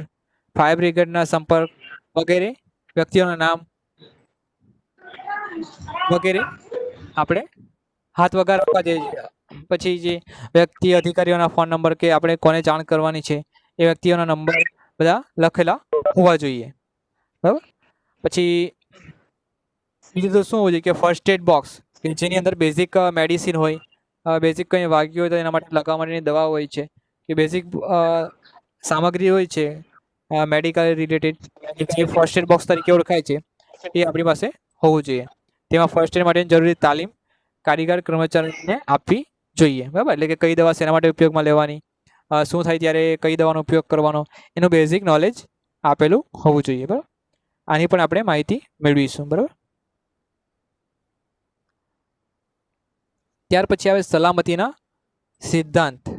ફાયર બ્રિગેડના સંપર્ક વગેરે વ્યક્તિઓના નામ વગેરે આપણે હાથ વગાડવા જોઈએ. પછી જે વ્યક્તિ અધિકારીઓના ફોન નંબર કે આપણે કોને જાણ કરવાની છે એ વ્યક્તિઓના નંબર બધા લખેલા હોવા જોઈએ, બરાબર. પછી બીજું તો શું હોય છે કે ફર્સ્ટ એડ બોક્સ, કે જેની અંદર બેઝિક મેડિસિન હોય, બેઝિક કંઈ વાગ્યું હોય તો એના માટે લગાવવા માટેની દવા હોય છે, કે બેઝિક સામગ્રી હોય છે મેડિકલ રિલેટેડ, જે ફર્સ્ટ એડ બોક્સ તરીકે ઓળખાય છે એ આપણી પાસે હોવું જોઈએ. તેમાં ફર્સ્ટ એડ માટેની જરૂરી તાલીમ કારીગર કર્મચારીને આપવી જોઈએ, બરાબર. એટલે કે કઈ દવા શેના માટે ઉપયોગમાં લેવાની, શું થાય ત્યારે કઈ દવાનો ઉપયોગ કરવાનો, એનું બેઝિક નોલેજ આપેલું હોવું જોઈએ, બરાબર. આની પણ આપણે માહિતી મેળવીશું, બરાબર. ત્યાર પછી આવે સલામતીના સિદ્ધાંત,